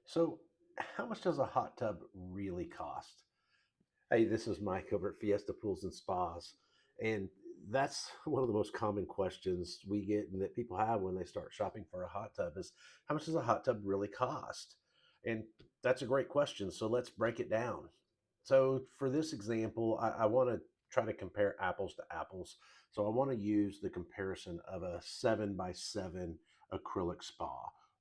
So, how much does a hot tub really cost? Hey, this is Mike over at Fiesta Pools and Spas. And that's one of the most common questions we get and that people have when they start shopping for a hot tub is how much does a hot tub really cost? And that's a great question. So, let's break it down. So, for this example, I want to try to compare apples to apples. So, I want to use the comparison of a 7x7 acrylic spa.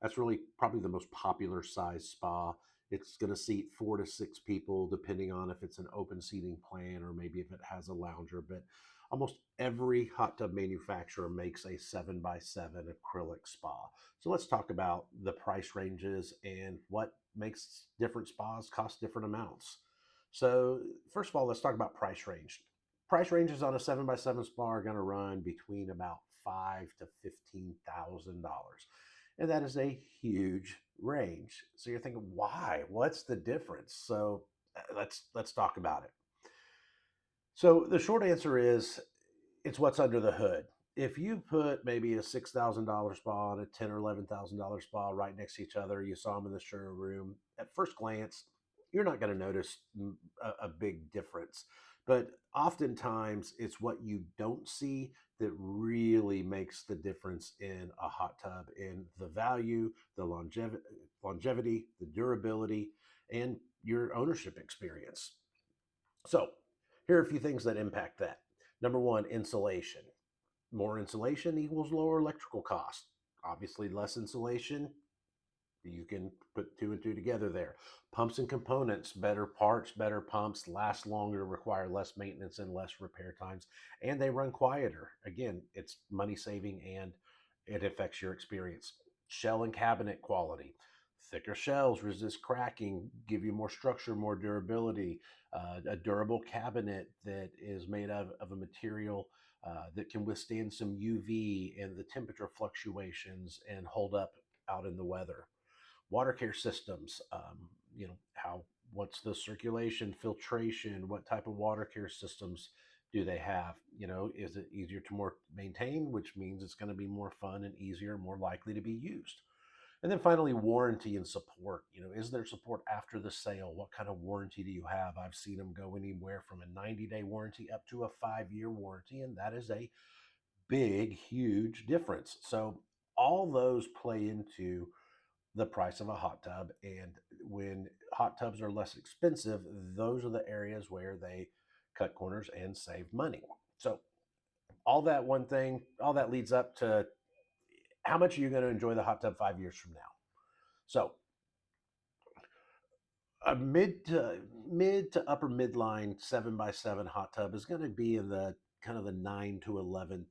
That's really probably the most popular size spa. It's going to seat 4 to 6 people, depending on if it's an open seating plan or maybe if it has a lounger. But almost every hot tub manufacturer makes a 7x7 acrylic spa. So let's talk about the price ranges and what makes different spas cost different amounts. So, first of all, let's talk about price range. Price ranges on a 7x7 spa are going to run between about $5,000 to $15,000. And that is a huge range. So you're thinking, why? What's the difference? So let's talk about it. So the short answer is it's what's under the hood. If you put maybe a $6,000 spa and a ten or $11,000 spa right next to each other, you saw them in the showroom. At first glance, you're not going to notice a big difference. But oftentimes, it's what you don't see that really makes the difference in a hot tub in the value, the longevity, the durability, and your ownership experience. So, here are a few things that impact that. Number one, insulation. More insulation equals lower electrical cost. Obviously, less insulation, you can put two and two together there. Pumps and components, better parts, better pumps, last longer, require less maintenance and less repair times, and they run quieter. Again, it's money saving and it affects your experience. Shell and cabinet quality. Thicker shells resist cracking, give you more structure, more durability. A durable cabinet that is made of a material that can withstand some UV and the temperature fluctuations and hold up out in the weather. Water care systems, how what's the circulation, filtration, what type of water care systems do they have? Is it easier to more maintain, which means it's going to be more fun and easier, more likely to be used. And then finally, warranty and support. Is there support after the sale? What kind of warranty do you have? I've seen them go anywhere from a 90-day warranty up to a 5-year warranty, and that is a big, huge difference. So all those play into the price of a hot tub. And when hot tubs are less expensive, those are the areas where they cut corners and save money. So all that leads up to how much are you going to enjoy the hot tub 5 years from now? So a mid to upper midline 7x7 hot tub is going to be in the kind of the $9,000 to $11,000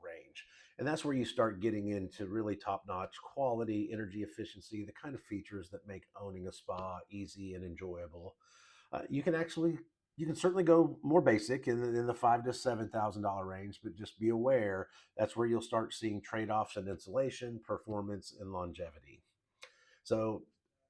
range, and that's where you start getting into really top notch quality, energy efficiency, the kind of features that make owning a spa easy and enjoyable. You can certainly go more basic in the $5,000 to $7,000 range, but just be aware that's where you'll start seeing trade offs in insulation, performance, and longevity. So,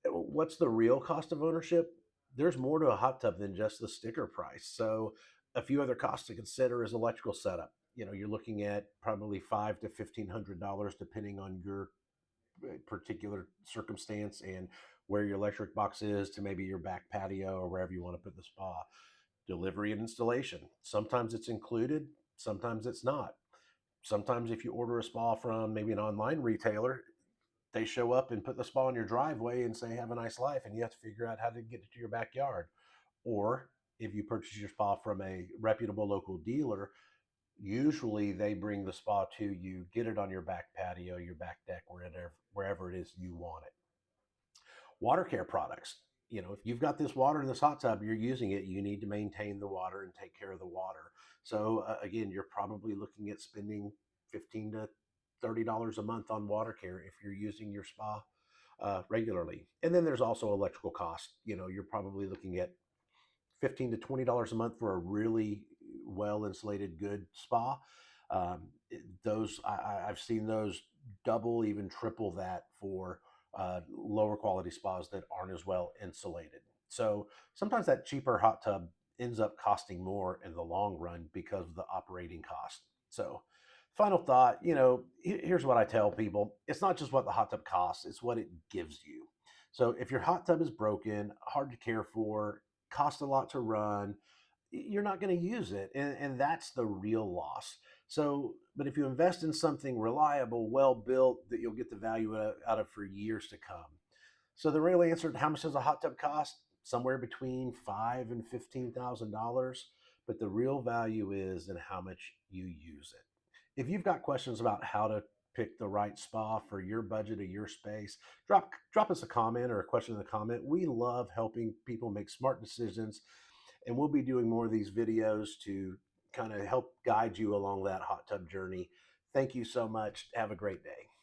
what's the real cost of ownership? There's more to a hot tub than just the sticker price. So, a few other costs to consider is electrical setup. You're looking at probably $500 to $1,500 depending on your particular circumstance and where your electric box is to maybe your back patio or wherever you want to put the spa. Delivery and installation. Sometimes it's included, sometimes it's not. Sometimes if you order a spa from maybe an online retailer, they show up and put the spa in your driveway and say, have a nice life. And you have to figure out how to get it to your backyard. Or if you purchase your spa from a reputable local dealer, usually they bring the spa to you, get it on your back patio, your back deck, wherever it is you want it. Water care products. If you've got this water in this hot tub, you're using it, you need to maintain the water and take care of the water. So, again, you're probably looking at spending 15 to $30 a month on water care if you're using your spa regularly. And then there's also electrical costs. You're probably looking at 15 to $20 a month for a really well insulated good spa. I've seen those double, even triple that for lower quality spas that aren't as well insulated. So sometimes that cheaper hot tub ends up costing more in the long run because of the operating cost. So, final thought, here's what I tell people: it's not just what the hot tub costs, it's what it gives you. So if your hot tub is broken, hard to care for, costs a lot to run, you're not going to use it. And that's the real loss. So, but if you invest in something reliable, well built, that you'll get the value out of for years to come. So the real answer to how much does a hot tub cost? Somewhere between five and $15,000. But the real value is in how much you use it. If you've got questions about how to pick the right spa for your budget or your space, drop us a comment or a question in the comment. We love helping people make smart decisions, and we'll be doing more of these videos to kind of help guide you along that hot tub journey. Thank you so much. Have a great day.